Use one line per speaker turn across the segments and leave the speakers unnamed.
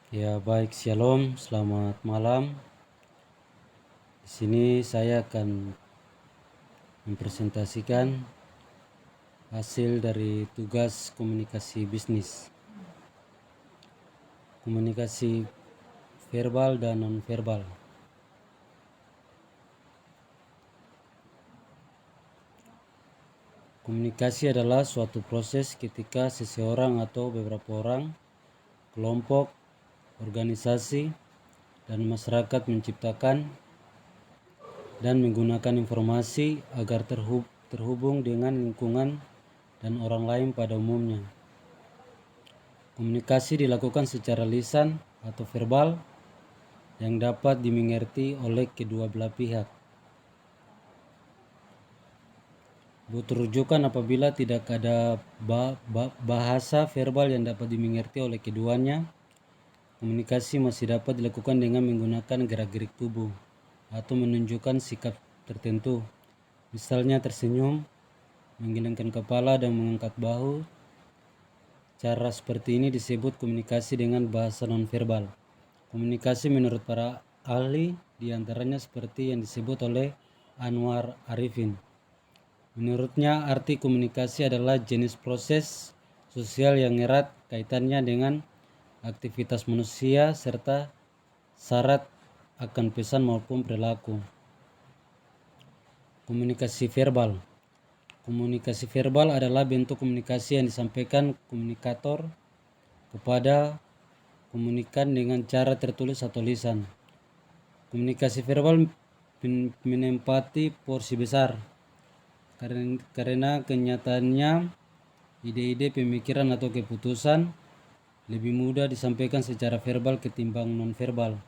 Ya baik, shalom, selamat malam. Di sini saya akan mempresentasikan hasil dari tugas komunikasi bisnis. Komunikasi verbal dan non-verbal. Komunikasi adalah suatu proses ketika seseorang atau beberapa orang, kelompok, organisasi, dan masyarakat menciptakan dan menggunakan informasi agar terhubung dengan lingkungan dan orang lain pada umumnya. Komunikasi dilakukan secara lisan atau verbal yang dapat dimengerti oleh kedua belah pihak. Butuh rujukan apabila tidak ada bahasa verbal yang dapat dimengerti oleh keduanya. Komunikasi masih dapat dilakukan dengan menggunakan gerak-gerik tubuh atau menunjukkan sikap tertentu. Misalnya tersenyum, menggelengkan kepala dan mengangkat bahu. Cara seperti ini disebut komunikasi dengan bahasa nonverbal. Komunikasi menurut para ahli diantaranya seperti yang disebut oleh Anwar Arifin. Menurutnya arti komunikasi adalah jenis proses sosial yang erat kaitannya dengan aktivitas manusia serta syarat akan pesan maupun perilaku. Komunikasi verbal. Komunikasi verbal adalah bentuk komunikasi yang disampaikan komunikator kepada komunikan dengan cara tertulis atau lisan. Komunikasi verbal menempati porsi besar karena kenyataannya ide-ide, pemikiran atau keputusan lebih mudah disampaikan secara verbal ketimbang non-verbal.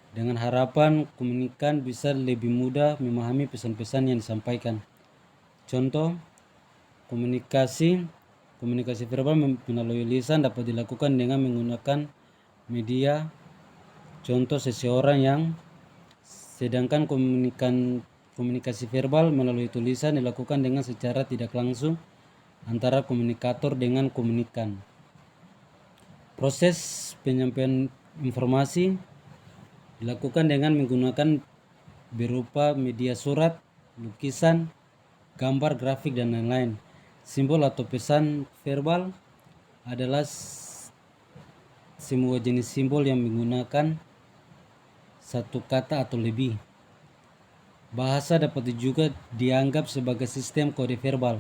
Dengan harapan komunikan bisa lebih mudah memahami pesan-pesan yang disampaikan. Contoh, komunikasi verbal melalui lisan dapat dilakukan dengan menggunakan media. Contoh seseorang yang sedangkan komunikasi verbal melalui tulisan dilakukan dengan secara tidak langsung antara komunikator dengan komunikan. Proses penyampaian informasi dilakukan dengan menggunakan berupa media surat, lukisan, gambar, grafik, dan lain-lain. Simbol atau pesan verbal adalah semua jenis simbol yang menggunakan satu kata atau lebih. Bahasa dapat juga dianggap sebagai sistem kode verbal.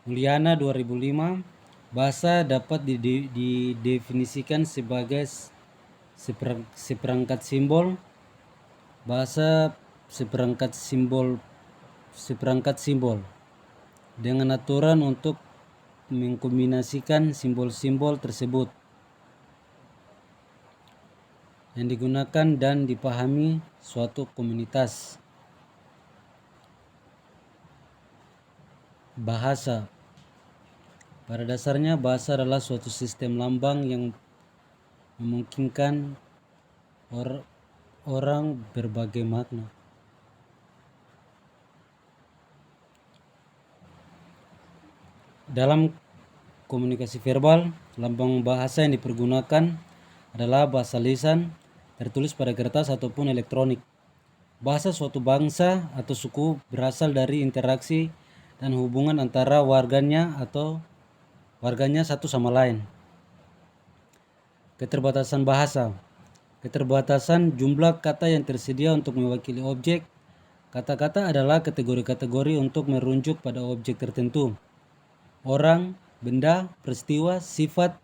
Mulyana 2005, bahasa dapat didefinisikan sebagai seperangkat simbol. Bahasa seperangkat simbol dengan aturan untuk mengkombinasikan simbol-simbol tersebut yang digunakan dan dipahami suatu komunitas. Bahasa. Pada dasarnya bahasa adalah suatu sistem lambang yang memungkinkan orang berbagai makna. Dalam komunikasi verbal, lambang bahasa yang dipergunakan adalah bahasa lisan, tertulis pada kertas ataupun elektronik. Bahasa suatu bangsa atau suku berasal dari interaksi dan hubungan antara warganya satu sama lain. Keterbatasan bahasa. Keterbatasan jumlah kata yang tersedia untuk mewakili objek. Kata-kata adalah kategori-kategori untuk merujuk pada objek tertentu. Orang, benda, peristiwa, sifat,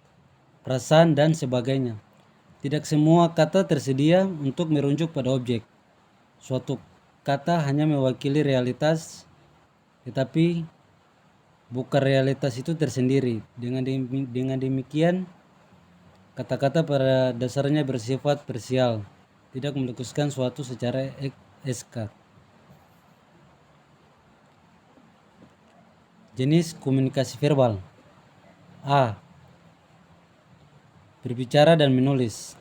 perasaan, dan sebagainya. Tidak semua kata tersedia untuk merujuk pada objek. Suatu kata hanya mewakili realitas, tetapi bukan realitas itu tersendiri. Dengan demikian, kata-kata pada dasarnya bersifat parsial, tidak melukiskan suatu secara eksakt. Jenis komunikasi verbal. A. Berbicara dan menulis.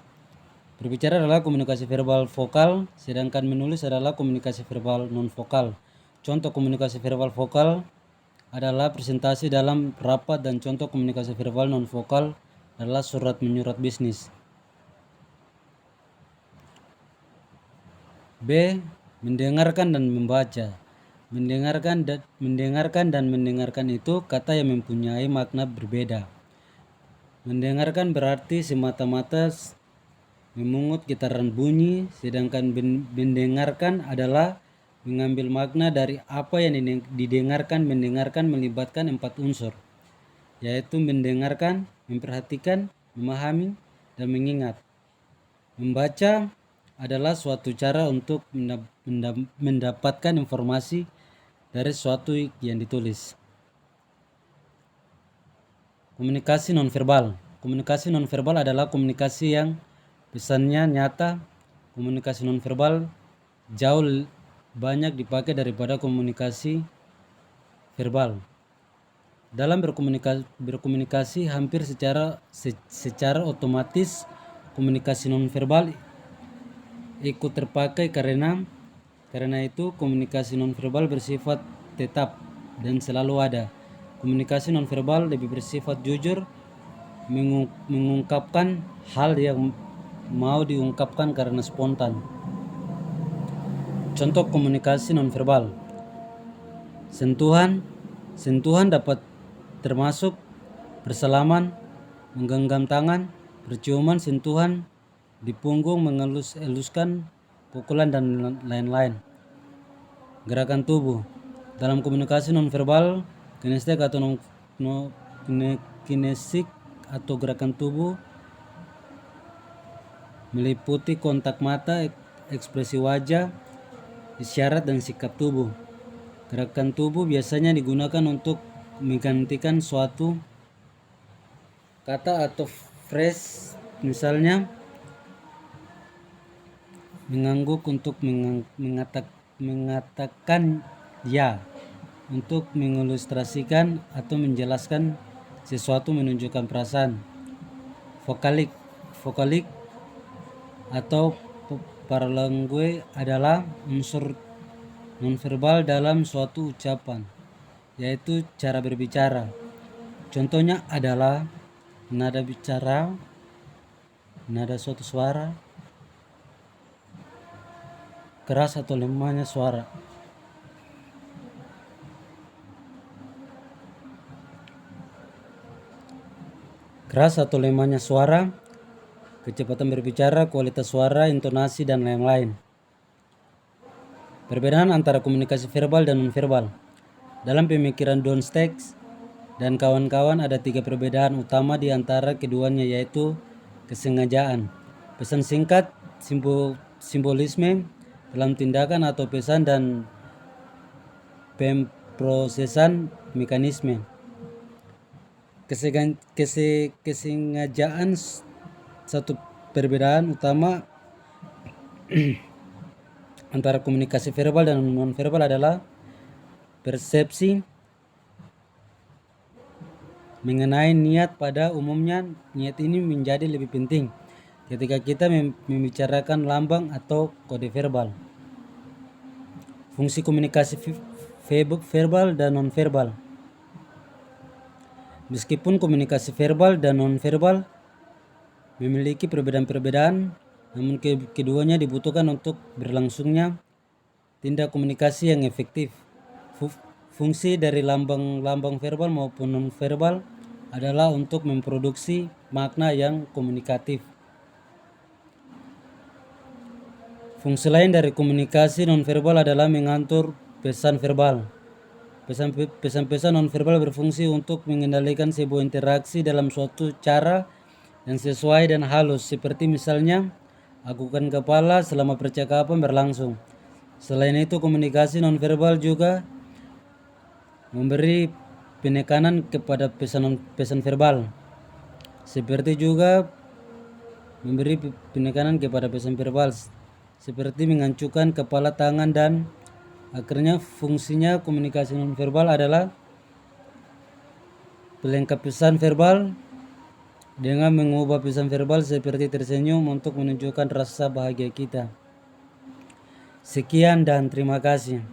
Berbicara adalah komunikasi verbal vokal, sedangkan menulis adalah komunikasi verbal non-vokal. Contoh komunikasi verbal vokal adalah presentasi dalam rapat dan contoh komunikasi verbal non-vokal adalah surat menyurat bisnis. B. Mendengarkan dan membaca. Mendengarkan dan mendengarkan itu kata yang mempunyai makna berbeda. Mendengarkan berarti semata-mata memungut getaran bunyi, sedangkan mendengarkan adalah mengambil makna dari apa yang didengarkan. Mendengarkan melibatkan 4 unsur, yaitu mendengarkan, memperhatikan, memahami, dan mengingat. Membaca adalah suatu cara untuk mendapatkan informasi dari sesuatu yang ditulis. Komunikasi nonverbal. Komunikasi nonverbal adalah komunikasi yang pesannya nyata. Komunikasi nonverbal jauh banyak dipakai daripada komunikasi verbal. Dalam berkomunikasi hampir secara otomatis komunikasi nonverbal ikut terpakai karena itu komunikasi nonverbal bersifat tetap dan selalu ada. Komunikasi nonverbal lebih bersifat jujur, mengungkapkan hal yang mau diungkapkan karena spontan. Contoh komunikasi nonverbal. Sentuhan dapat termasuk bersalaman, menggenggam tangan, perciuman, sentuhan di punggung, mengelus-eluskan, pukulan, dan lain-lain. Gerakan tubuh. Dalam komunikasi nonverbal, kinestik atau gerakan tubuh meliputi kontak mata, ekspresi wajah, isyarat, dan sikap tubuh. Gerakan tubuh biasanya digunakan untuk menggantikan suatu kata atau phrase, misalnya mengangguk untuk mengatakan ya, untuk mengilustrasikan atau menjelaskan sesuatu, menunjukkan perasaan. Vokalik atau paralangue adalah unsur nonverbal dalam suatu ucapan, yaitu cara berbicara. Contohnya adalah nada bicara, nada suatu suara, keras atau lemahnya suara. Keras atau lemahnya suara, kecepatan berbicara, kualitas suara, intonasi, dan lain-lain. Perbedaan antara komunikasi verbal dan nonverbal. Dalam pemikiran Don Stacks dan kawan-kawan ada 3 perbedaan utama di antara keduanya, yaitu kesengajaan, pesan singkat, simbolisme dalam tindakan atau pesan, dan pemrosesan mekanisme. Kesengajaan satu perbedaan utama antara komunikasi verbal dan nonverbal adalah persepsi mengenai niat. Pada umumnya niat ini menjadi lebih penting ketika kita membicarakan lambang atau kode verbal. Fungsi komunikasi verbal dan nonverbal. Meskipun komunikasi verbal dan nonverbal memiliki perbedaan-perbedaan, namun keduanya dibutuhkan untuk berlangsungnya tindak komunikasi yang efektif. Fungsi dari lambang verbal maupun nonverbal adalah untuk memproduksi makna yang komunikatif. Fungsi lain dari komunikasi nonverbal adalah mengatur pesan verbal. Pesan-pesan nonverbal berfungsi untuk mengendalikan sebuah interaksi dalam suatu cara yang sesuai dan halus, seperti misalnya agungkan kepala selama percakapan berlangsung. Selain itu, komunikasi nonverbal juga memberi penekanan kepada pesan verbal, seperti juga memberi penekanan kepada pesan verbal, seperti mengancungkan kepala, tangan, dan akhirnya fungsinya komunikasi nonverbal adalah pelengkap pesan verbal dengan mengubah pesan verbal seperti tersenyum untuk menunjukkan rasa bahagia kita. Sekian dan terima kasih.